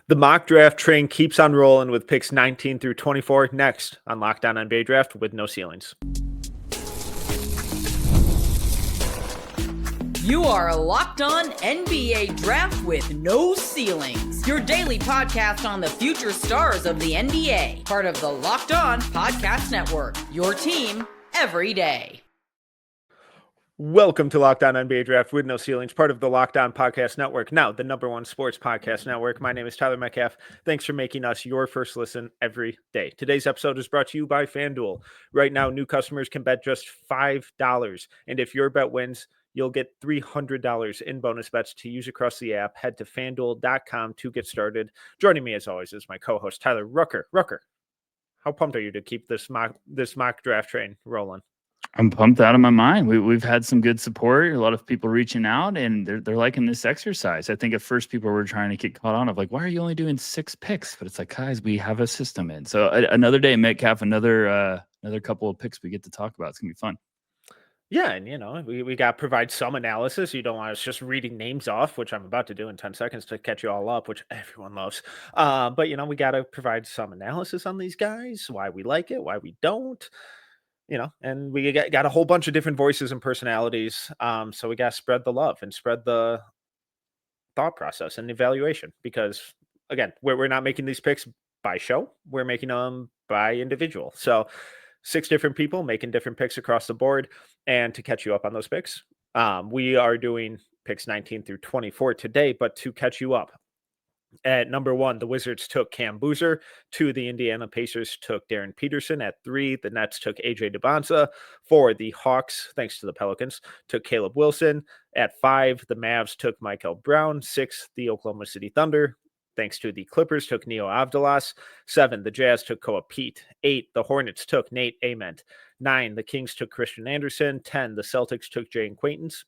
The mock draft train keeps on rolling with picks 19 through 24 next on Locked On NBA Draft with no ceilings. You are Locked On NBA Draft with no ceilings. Your daily podcast on the future stars of the NBA. Part of the Locked On Podcast Network. Your team every day. Welcome to Locked On NBA Draft with no ceilings, part of the Locked On Podcast Network, now the #1 sports podcast network. My name is Tyler Metcalf. Thanks for making us your first listen every day. Today's episode is brought to you by FanDuel. Right now, new customers can bet just $5, and if your bet wins, you'll get $300 in bonus bets to use across the app. Head to FanDuel.com to get started. Joining me, as always, is my co-host, Tyler Rucker. Rucker, how pumped are you to keep this mock draft train rolling? I'm pumped out of my mind. We've had some good support, a lot of people reaching out, and they're liking this exercise. I think at first people were trying to get caught on of like, why are you only doing 6 picks? But it's like, guys, we have a system in. So another day, Metcalf, another couple of picks we get to talk about. It's gonna be fun. Yeah, and we got to provide some analysis. You don't want us just reading names off, which I'm about to do in 10 seconds to catch you all up, which everyone loves. But we got to provide some analysis on these guys, why we like it, why we don't. And we got a whole bunch of different voices and personalities. So we got to spread the love and spread the thought process and evaluation, because again, we're not making these picks by show. We're making them by individual. So 6 different people making different picks across the board. And to catch you up on those picks, we are doing picks 19 through 24 today, but to catch you up, at number 1, the Wizards took Cam Boozer. 2, the Indiana Pacers took Darren Peterson. At 3, the Nets took AJ DeBonsa. 4, the Hawks, thanks to the Pelicans, took Caleb Wilson. At 5, the Mavs took Michael Brown. 6, the Oklahoma City Thunder, thanks to the Clippers, took Neo Avdilas. 7, the Jazz took Koa Pete. 8, the Hornets took Nate Ament. 9, the Kings took Christian Anderson. 10, the Celtics took Jane Quaintance.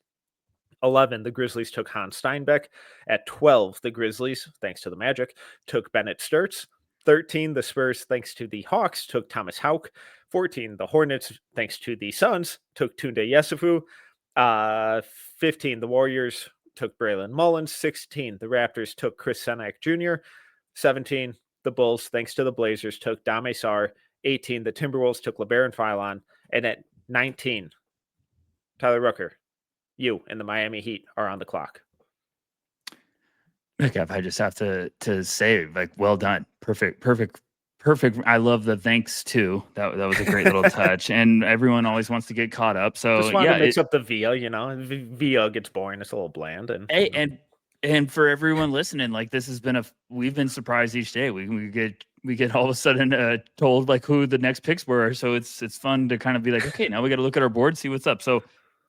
11, the Grizzlies took Hans Steinbeck. At 12, the Grizzlies, thanks to the Magic, took Bennett Sturts. 13, the Spurs, thanks to the Hawks, took Thomas Hauck. 14, the Hornets, thanks to the Suns, took Tunde Yesufu. 15, the Warriors took Braylon Mullins. 16, the Raptors took Chris Senak Jr. 17, the Bulls, thanks to the Blazers, took Dame Sarr. 18, the Timberwolves took LeBaron Philon. And at 19, Tyler Rucker, you and the Miami Heat are on the clock. Metcalf, I just have to say, like, well done. Perfect. I love the thanks too. That was a great little touch. And everyone always wants to get caught up. So just wanted to mix up the VIA, VIA gets boring. It's a little bland. And for everyone listening, like, this has been we've been surprised each day. We get all of a sudden told like who the next picks were. So it's fun to kind of be like, okay, now we got to look at our board, see what's up. So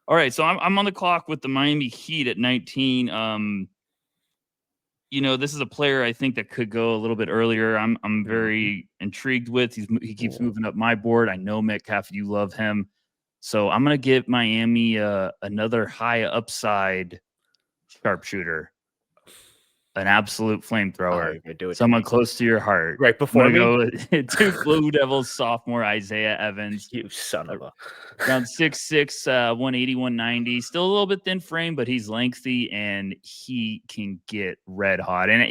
all right, so I'm on the clock with the Miami Heat at 19. This is a player I think that could go a little bit earlier. I'm very intrigued with. He keeps moving up my board. I know Metcalf, you love him, so I'm gonna give Miami another high upside sharpshooter, an absolute flamethrower, someone close to your heart. Right before me, go to Blue Devils sophomore Isaiah Evans. You son of a. Around 6'6", 180, 190. Still a little bit thin frame, but he's lengthy and he can get red hot. And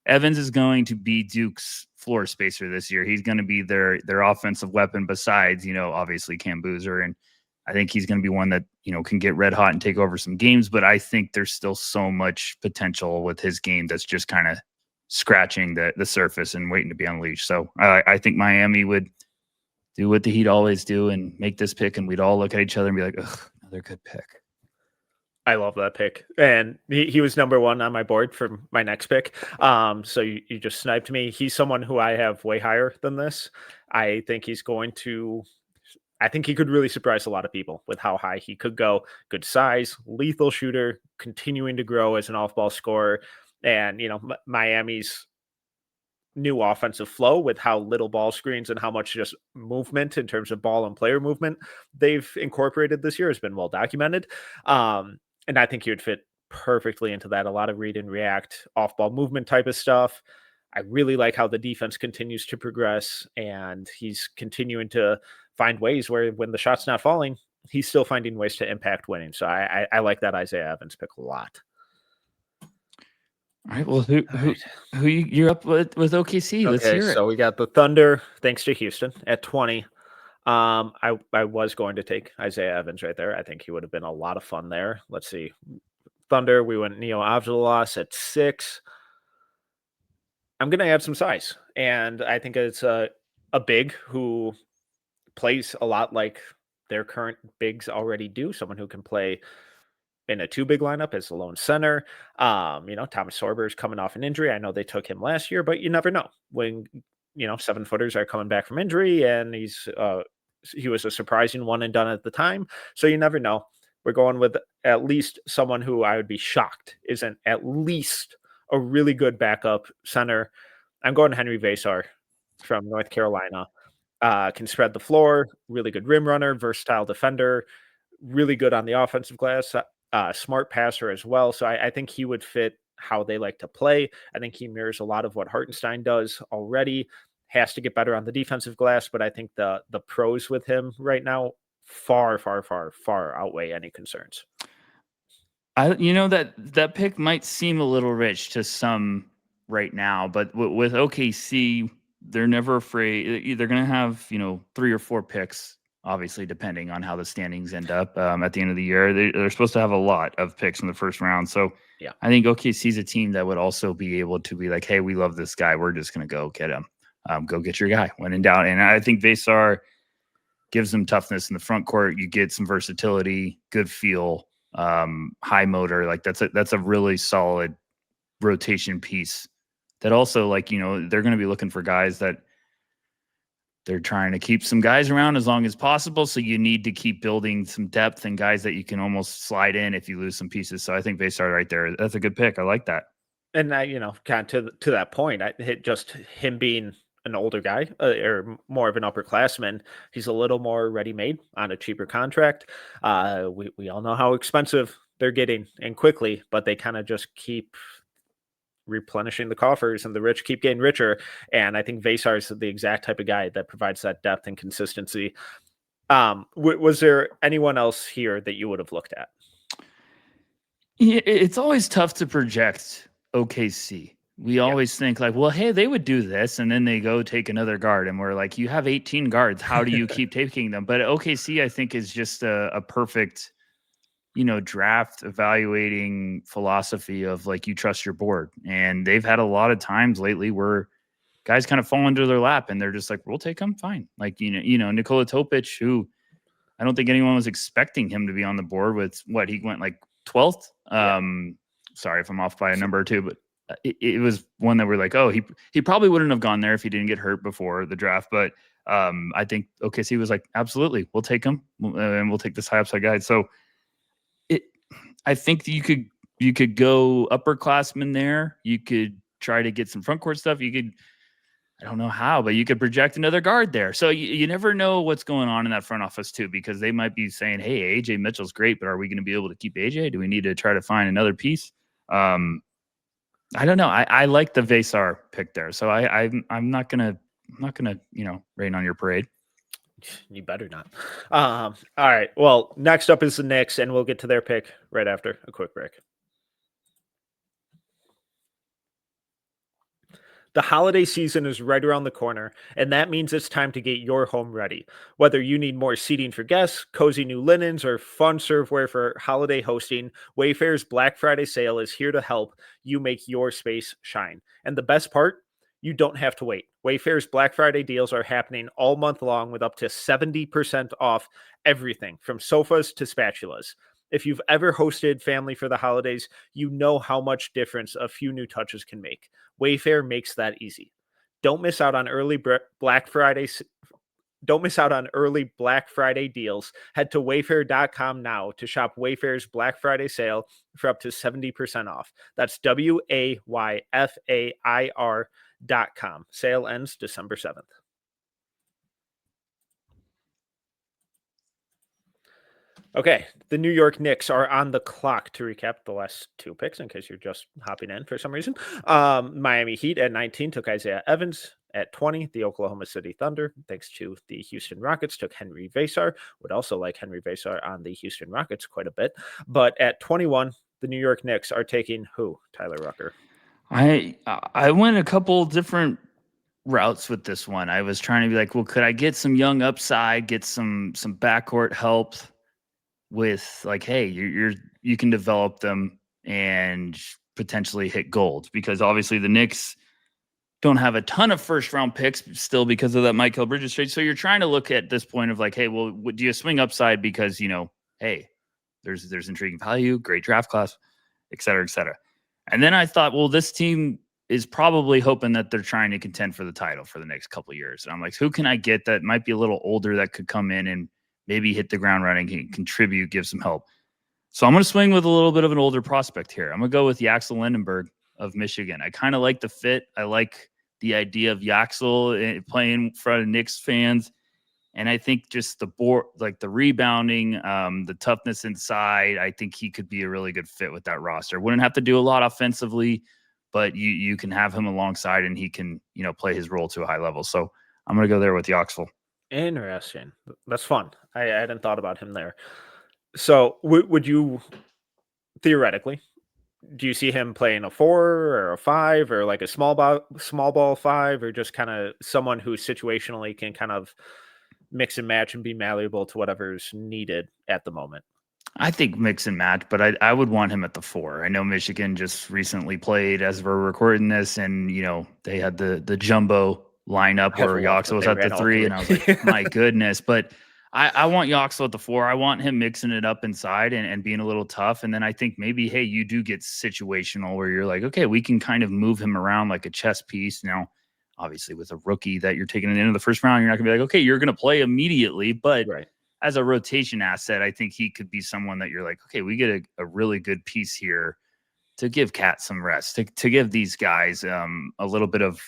Evans is going to be Duke's floor spacer this year. He's going to be their offensive weapon besides, obviously Cam Boozer. And I think he's going to be one that, can get red hot and take over some games. But I think there's still so much potential with his game that's just kind of scratching the surface and waiting to be unleashed. So I think Miami would do what the Heat always do and make this pick, and we'd all look at each other and be like, ugh, another good pick. I love that pick. And he was number 1 on my board for my next pick. So you just sniped me. He's someone who I have way higher than this. I think he could really surprise a lot of people with how high he could go. Good size, lethal shooter, continuing to grow as an off-ball scorer. And, Miami's new offensive flow with how little ball screens and how much just movement in terms of ball and player movement they've incorporated this year has been well documented. And I think he would fit perfectly into that. A lot of read and react, off-ball movement type of stuff. I really like how the defense continues to progress, and he's continuing to find ways where when the shot's not falling, he's still finding ways to impact winning. So I like that Isaiah Evans pick a lot. All All right. Well, who All who right. who you're up with OKC? Let's Okay, hear it. so we got the Thunder, thanks to Houston, at 20. I was going to take Isaiah Evans right there. I think he would have been a lot of fun there. Let's see. Thunder, we went Neo Avgelos at 6. I'm going to add some size, and I think it's a big who plays a lot like their current bigs already do. Someone who can play in a 2 big lineup as a lone center. Thomas Sorber is coming off an injury. I know they took him last year, but you never know when 7-footers are coming back from injury, and he was a surprising one and done at the time. So you never know. We're going with at least someone who I would be shocked isn't at least a really good backup center. I'm going Henry Vasar from North Carolina. Can spread the floor, really good rim runner, versatile defender, really good on the offensive glass, smart passer as well. So I think he would fit how they like to play. I think he mirrors a lot of what Hartenstein does already. Has to get better on the defensive glass, but I think the pros with him right now far, far, far, far outweigh any concerns. That pick might seem a little rich to some right now, but with OKC, they're never afraid. They're going to have 3 or 4 picks, obviously depending on how the standings end up at the end of the year. They're supposed to have a lot of picks in the first round, so yeah, I think OKC is a team that would also be able to be like, hey, we love this guy, we're just going to go get him. Go get your guy when in doubt. And I think Vasar gives them toughness in the front court. You get some versatility, good feel, high motor. Like that's a really solid rotation piece that also they're going to be looking for guys that they're trying to keep some guys around as long as possible. So you need to keep building some depth and guys that you can almost slide in if you lose some pieces. So I think Vasar right there, that's a good pick. I like that. and kind of to that point, just him being an older guy or more of an upperclassman, he's a little more ready-made on a cheaper contract. We all know how expensive they're getting and quickly, but they kind of just keep replenishing the coffers and the rich keep getting richer. And I think Vasar is the exact type of guy that provides that depth and consistency. Was there anyone else here that you would have looked at? Yeah, it's always tough to project OKC. We always think like, well, hey, they would do this, and then they go take another guard, and we're like, you have 18 guards. How do you keep taking them? But OKC, I think, is just a perfect, draft evaluating philosophy of like you trust your board, and they've had a lot of times lately where guys kind of fall into their lap, and they're just like, we'll take them, fine. Like Nikola Topic, who I don't think anyone was expecting him to be on the board with what he went like 12th. Sorry if I'm off by a number or two, but it was one that we're like, oh, he probably wouldn't have gone there if he didn't get hurt before the draft. But I think OKC was like, absolutely, we'll take him, and we'll take this high upside guy. So I think you could go upperclassmen there. You could try to get some front court stuff. You could, I don't know how, but you could project another guard there. So you never know what's going on in that front office too, because they might be saying, hey, AJ Mitchell's great, but are we going to be able to keep AJ? Do we need to try to find another piece? I don't know. I like the Vasar pick there. So I'm not gonna rain on your parade. You better not. All right. Well, next up is the Knicks, and we'll get to their pick right after a quick break. The holiday season is right around the corner, and that means it's time to get your home ready. Whether you need more seating for guests, cozy new linens, or fun serveware for holiday hosting, Wayfair's Black Friday sale is here to help you make your space shine. And the best part, you don't have to wait. Wayfair's Black Friday deals are happening all month long with up to 70% off everything from sofas to spatulas. If you've ever hosted family for the holidays, you know how much difference a few new touches can make. Wayfair makes that easy. Don't miss out on early Black Friday. Don't miss out on early Black Friday deals. Head to wayfair.com now to shop Wayfair's Black Friday sale for up to 70% off. That's WAYFAIR.com. Sale ends December 7th. Okay, the New York Knicks are on the clock to recap the last 2 picks in case you're just hopping in for some reason. Miami Heat at 19 took Isaiah Evans. At 20, the Oklahoma City Thunder, thanks to the Houston Rockets, took Henry Vasar. Would also like Henry Vasar on the Houston Rockets quite a bit. But at 21, the New York Knicks are taking who? Tyler Rucker. I went a couple different routes with this one. I was trying to be like, well, could I get some young upside, get some backcourt help with like, hey, you can develop them and potentially hit gold, because obviously the Knicks don't have a ton of first round picks still because of that Michael Bridges trade. So you're trying to look at this point of like, hey, well, do you swing upside because, hey, there's intriguing value, great draft class, et cetera, et cetera. And then I thought, well, this team is probably hoping that they're trying to contend for the title for the next couple of years. And I'm like, who can I get that might be a little older that could come in and maybe hit the ground running, can contribute, give some help. So I'm going to swing with a little bit of an older prospect here. I'm going to go with Yaxel Lindenberg of Michigan. I kind of like the fit. I like the idea of Yaxel playing in front of Knicks fans. And I think just the board, like the rebounding, the toughness inside, I think he could be a really good fit with that roster. Wouldn't have to do a lot offensively, but you can have him alongside and he can, play his role to a high level. So I'm going to go there with Yaxel. Interesting. That's fun. I hadn't thought about him there. So would you theoretically, do you see him playing a 4 or a 5 or like a small ball 5, or just kind of someone who situationally can kind of mix and match and be malleable to whatever's needed at the moment? I think mix and match, but I would want him at the 4. I know Michigan just recently played as we're recording this, and they had the jumbo lineup where Yaxel was at the 3, and I was like, my goodness. But I want Yaxel at the 4. I want him mixing it up inside and being a little tough. And then I think maybe, hey, you do get situational where you're like, okay, we can kind of move him around like a chess piece. Now, obviously, with a rookie that you're taking at the end of the first round, you're not gonna be like, okay, you're gonna play immediately, but Right. as a rotation asset, I think he could be someone that you're like, okay, we get a really good piece here to give Cat some rest, to give these guys a little bit of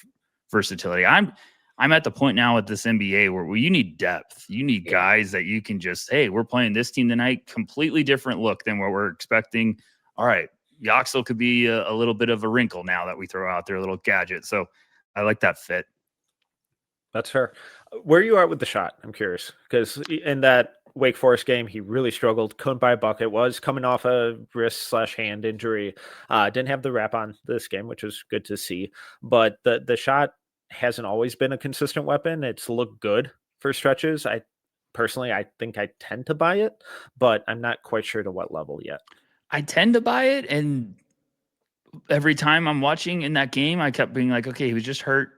versatility. I'm at the point now with this NBA where you need depth. You need guys that you can just, hey, we're playing this team tonight, completely different look than what we're expecting. All right, Yaxel could be a little bit of a wrinkle now that we throw out there, a little gadget. So I like that fit. That's fair. Where you are with the shot, I'm curious, because in that Wake Forest game, he really struggled. Couldn't buy a bucket. Was coming off a wrist/hand injury. Didn't have the wrap on this game, which was good to see. But the shot hasn't always been a consistent weapon. It's looked good for stretches. I think I tend to buy it, but I'm not quite sure to what level yet. I tend to buy it, and every time I'm watching in that game, I kept being like, okay, he was just hurt.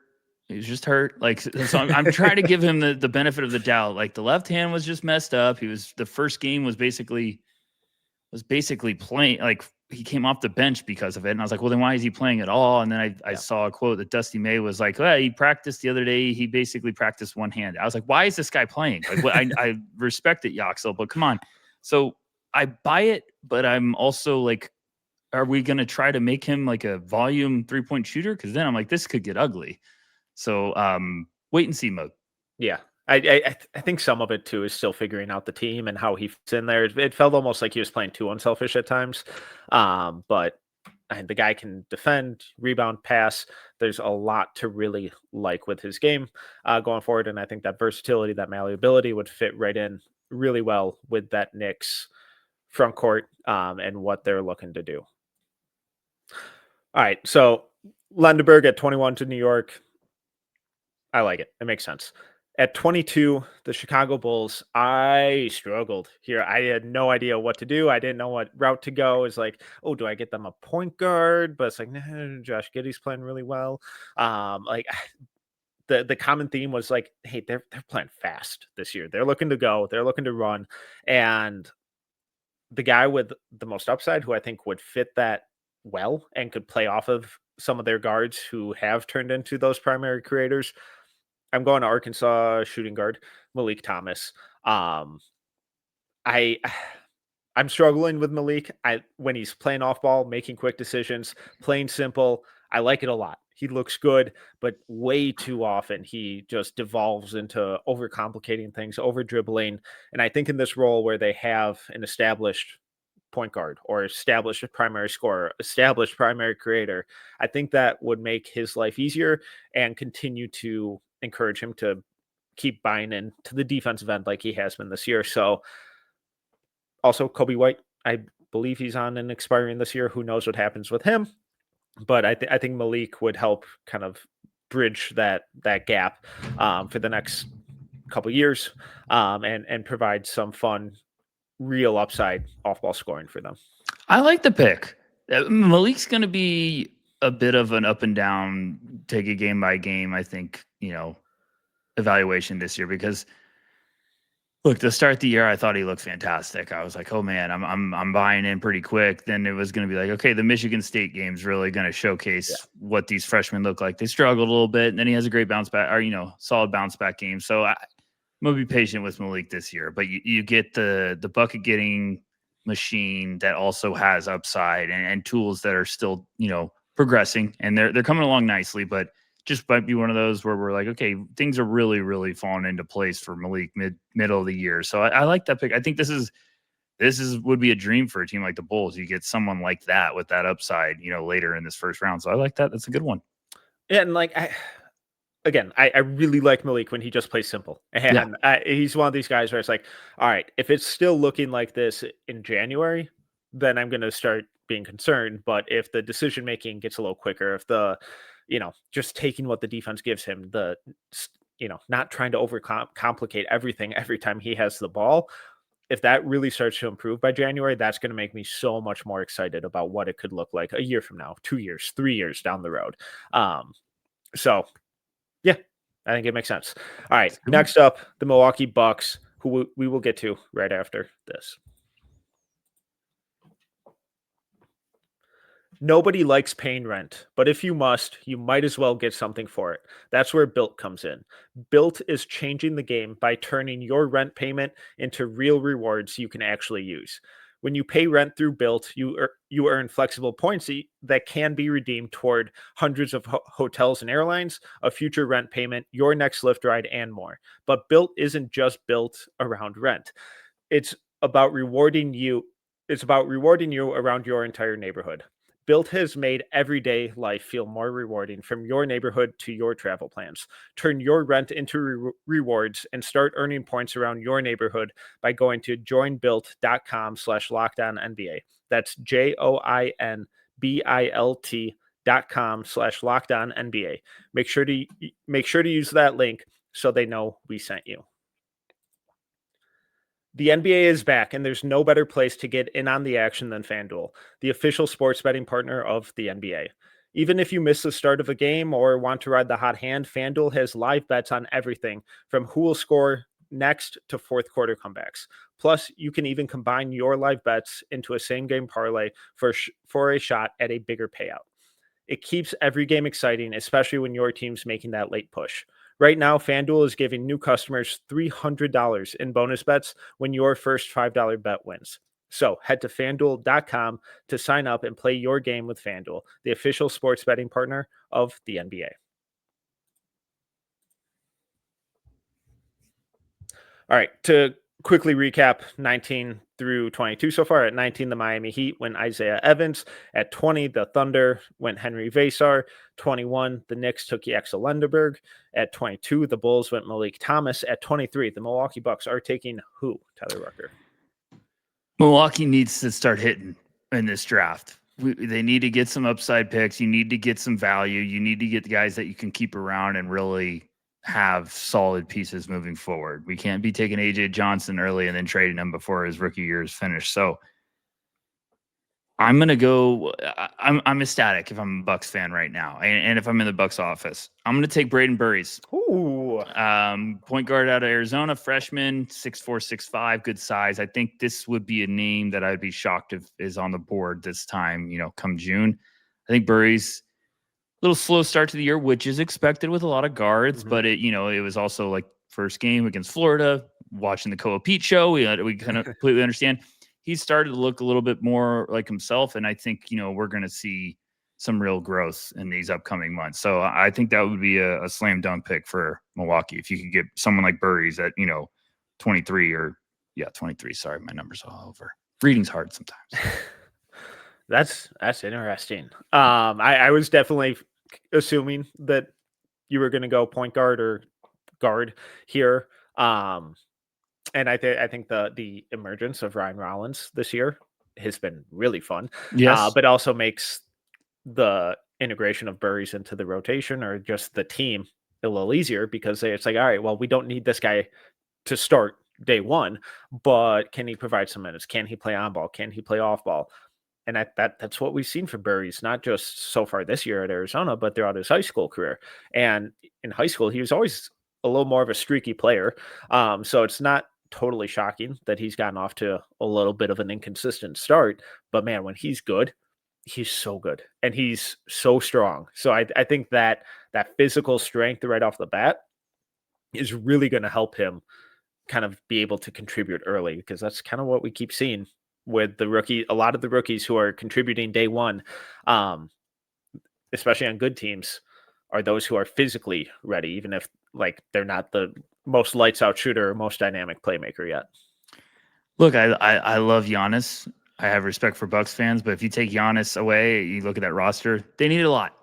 He was just hurt. Like, so I'm trying to give him the benefit of the doubt. Like, the left hand was just messed up. The first game was basically playing, like, he came off the bench because of it. And I was like, well, then why is he playing at all? And then I saw a quote that Dusty May was like, well, he practiced the other day. He basically practiced one hand. I was like, why is this guy playing? Like, I respect it, Yaxel, but come on. So I buy it, but I'm also like, are we going to try to make him like a volume 3-point shooter? Because then I'm like, this could get ugly. So wait and see mode. Yeah. I think some of it too is still figuring out the team and how he fits in there. It felt almost like he was playing too unselfish at times. But the guy can defend, rebound, pass. There's a lot to really like with his game going forward. And I think that versatility, that malleability would fit right in really well with that Knicks front court and what they're looking to do. All right. So Lindenberg at 21 to New York. I like it. It makes sense. At 22, the Chicago Bulls, I struggled here. I had no idea what to do. I didn't know what route to go. It's like, oh, do I get them a point guard? But it's like, nah, Josh Giddey's playing really well. Like the common theme was like, hey, they're playing fast this year. They're looking to go. They're looking to run. And the guy with the most upside, who I think would fit that well and could play off of some of their guards who have turned into those primary creators, I'm going to Arkansas shooting guard Meleek Thomas. I'm struggling with Meleek. When he's playing off ball, making quick decisions, playing simple, I like it a lot. He looks good, but way too often he just devolves into overcomplicating things, over dribbling. And I think in this role where they have an established point guard or established primary scorer, established primary creator, I think that would make his life easier and continue to encourage him to keep buying into the defensive end like he has been this year. So also Kobe White, I believe he's on an expiring this year. Who knows what happens with him? but I think Meleek would help kind of bridge that gap for the next couple years, and provide some fun, real upside off ball scoring for them. I like the pick. Malik's going to be a bit of an up and down, take it game by game, I think, evaluation this year, because look, to start the year, I thought he looked fantastic. I was like, oh man, I'm buying in pretty quick. Then it was going to be like, okay, the Michigan State game's really going to showcase what these freshmen look like. They struggled a little bit, and then he has a great bounce back, or solid bounce back game. So I'm gonna be patient with Meleek this year, but you get the bucket getting machine that also has upside and tools that are still progressing, and they're coming along nicely, but just might be one of those where we're like, okay, things are really, really falling into place for Meleek middle of the year. So I like that pick. I think this would be a dream for a team like the Bulls. You get someone like that with that upside, later in this first round. So I like that. That's a good one. Yeah, and like I really like Meleek when he just plays simple. And he's one of these guys where it's like, all right, if it's still looking like this in January, then I'm going to start being concerned. But if the decision making gets a little quicker, if the just taking what the defense gives him, not trying to overcomplicate everything every time he has the ball, if that really starts to improve by January, that's going to make me so much more excited about what it could look like a year from now, 2 years, 3 years down the road. So yeah, I think it makes sense. All right, next up, the Milwaukee Bucks, who we will get to right after this. Nobody likes paying rent, but if you must, you might as well get something for it. That's where BILT comes in. BILT is changing the game by turning your rent payment into real rewards you can actually use. When you pay rent through BILT, you earn flexible points that can be redeemed toward hundreds of hotels and airlines, a future rent payment, your next Lyft ride, and more. But BILT isn't just built around rent. It's about rewarding you. It's about rewarding you around your entire neighborhood. BILT has made everyday life feel more rewarding, from your neighborhood to your travel plans. Turn your rent into rewards and start earning points around your neighborhood by going to joinbilt.com/LockedOnNBA. That's JOINBILT.com/LockedOnNBA. Make sure to use that link so they know we sent you. The NBA is back, and there's no better place to get in on the action than FanDuel, the official sports betting partner of the NBA. Even if you miss the start of a game or want to ride the hot hand, FanDuel has live bets on everything from who will score next to fourth quarter comebacks. Plus, you can even combine your live bets into a same-game parlay for a shot at a bigger payout. It keeps every game exciting, especially when your team's making that late push. Right now, FanDuel is giving new customers $300 in bonus bets when your first $5 bet wins. So head to FanDuel.com to sign up and play your game with FanDuel, the official sports betting partner of the NBA. All right, to quickly recap 19 through 22 so far. At 19, the Miami Heat went Isaiah Evans. At 20, the Thunder went Henry Vasar. 21, the Knicks took Axel Lenderberg. At 22, the Bulls went Malik Thomas. At 23, the Milwaukee Bucks are taking who, Tyler Rucker? Milwaukee needs to start hitting in this draft. They need to get some upside picks. You need to get some value. You need to get the guys that you can keep around and really have solid pieces moving forward. We can't be taking AJ Johnson early and then trading him before his rookie year is finished. So I'm going to go. I'm ecstatic if I'm a Bucks fan right now. And if I'm in the Bucks office, I'm going to take Braden Burries. Ooh. Point guard out of Arizona, freshman, 6'4", 6'5", good size. I think this would be a name that I'd be shocked if is on the board this time, come June. I think Burries, little slow start to the year, which is expected with a lot of guards, but it was also like first game against Florida, watching the Koa Pete show. We kind of completely understand. He started to look a little bit more like himself. And I think, we're going to see some real growth in these upcoming months. So I think that would be a slam dunk pick for Milwaukee. If you could get someone like Burries at, 23 or 23. Sorry, my number's all over. Reading's hard sometimes. That's interesting. I was definitely assuming that you were going to go point guard or guard here. And I think the emergence of Ryan Rollins this year has been really fun. Yes. But also makes the integration of Burries into the rotation or just the team a little easier because it's like, all right, well, we don't need this guy to start day one, but can he provide some minutes? Can he play on ball? Can he play off ball? And that's what we've seen from Burries, not just so far this year at Arizona, but throughout his high school career. And in high school, he was always a little more of a streaky player. So it's not totally shocking that he's gotten off to a little bit of an inconsistent start. But man, when he's good, he's so good and he's so strong. So I think that physical strength right off the bat is really going to help him kind of be able to contribute early because that's kind of what we keep seeing with a lot of the rookies who are contributing day one, especially on good teams, are those who are physically ready, even if like they're not the most lights out shooter or most dynamic playmaker yet. Look, I love Giannis. I have respect for Bucks fans, but if you take Giannis away, you look at that roster, they need a lot.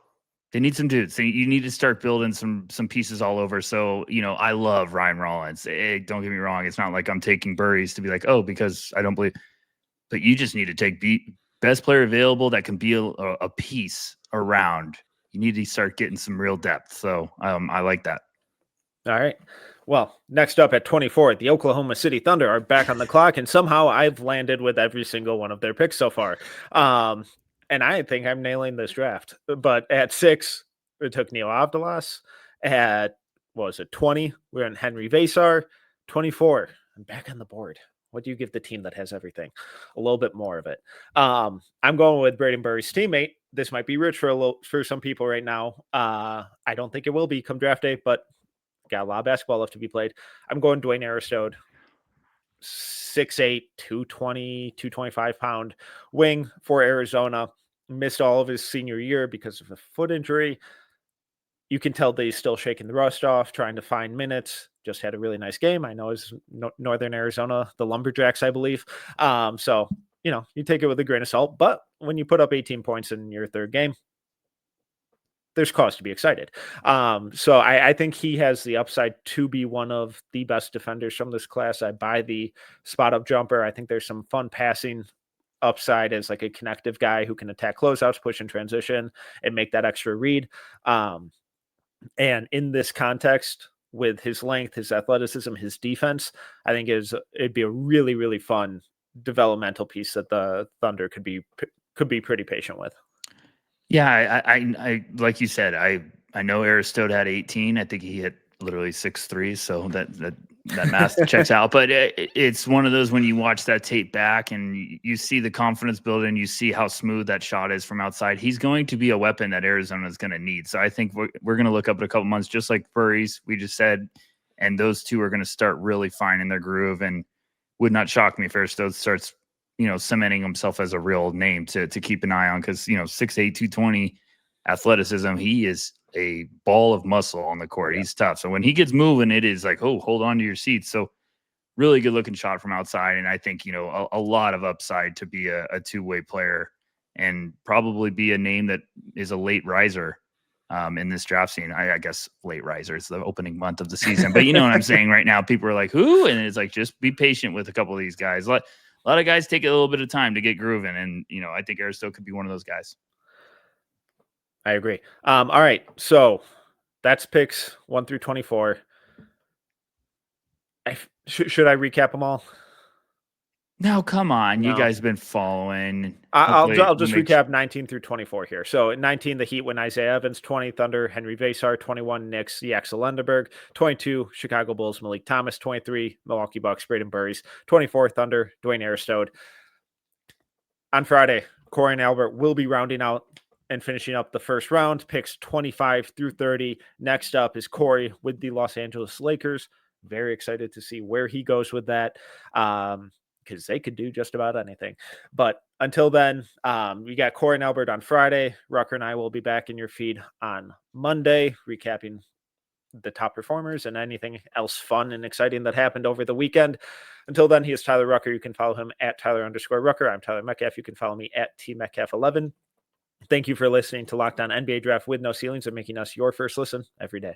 They need some dudes. You need to start building some pieces all over. So, I love Ryan Rollins. Don't get me wrong. It's not like I'm taking Burries to be like, oh, because I don't believe. But you just need to take best player available that can be a piece around. You need to start getting some real depth. So I like that. All right. Well, next up at 24, the Oklahoma City Thunder are back on the clock, and somehow I've landed with every single one of their picks so far. And I think I'm nailing this draft. But at 6, we took Neil Avdilas. At, 20? We're on Henry Vasar. 24, I'm back on the board. What do you give the team that has everything? A little bit more of it. I'm going with Braden Burry's teammate. This might be rich for some people right now. I don't think it will be come draft day, but got a lot of basketball left to be played. I'm going Dwayne Aristode, 6'8", 220, 225-pound wing for Arizona. Missed all of his senior year because of a foot injury. You can tell that he's still shaking the rust off, trying to find minutes. Just had a really nice game. I know it's Northern Arizona, the Lumberjacks, I believe. So, you take it with a grain of salt. But when you put up 18 points in your third game, there's cause to be excited. So I think he has the upside to be one of the best defenders from this class. I buy the spot up jumper. I think there's some fun passing upside as like a connective guy who can attack closeouts, push in transition, and make that extra read. And in this context, with his length, his athleticism, his defense, I think it'd be a really, really fun developmental piece that the Thunder could be pretty patient with. Yeah, I like you said, I know Aristode had 18. I think he hit literally 6'3", so that math checks out. But it's one of those when you watch that tape back and you see the confidence building, you see how smooth that shot is from outside. He's going to be a weapon that Arizona is going to need. So I think we're going to look up in a couple months, just like Burries, we just said, and those two are going to start really finding their groove. And would not shock me if Aristode starts cementing himself as a real name to keep an eye on because, 6'8", 220 athleticism, he is a ball of muscle on the court. He's tough. So when he gets moving, it is like, oh, hold on to your seats. So really good looking shot from outside. And I think, a lot of upside to be a two-way player and probably be a name that is a late riser in this draft scene. I guess late riser is the opening month of the season, but you know what I'm saying right now, people are like, who? And it's like, just be patient with a couple of these guys. A lot of guys take a little bit of time to get grooving. And, I think Aristode could be one of those guys. I agree. All right. So that's picks 1 through 24. Should I recap them all? No, come on. No. You guys have been following. I'll just recap 19 through 24 here. So 19, the Heat win Isaiah Evans. 20, Thunder, Henry Vasar. 21, Knicks, Axel Lendenberg. 22, Chicago Bulls, Malik Thomas. 23, Milwaukee Bucks, Braden Burries. 24, Thunder, Dwayne Aristode. On Friday, Corey and Albert will be rounding out and finishing up the first round, picks 25 through 30. Next up is Corey with the Los Angeles Lakers. Very excited to see where he goes with that because they could do just about anything. But until then, we got Corey and Albert on Friday. Rucker and I will be back in your feed on Monday, recapping the top performers and anything else fun and exciting that happened over the weekend. Until then, he is Tyler Rucker. You can follow him at Tyler_Rucker. I'm Tyler Metcalf. You can follow me at TMetcalf11. Thank you for listening to Locked On NBA Draft with no ceilings and making us your first listen every day.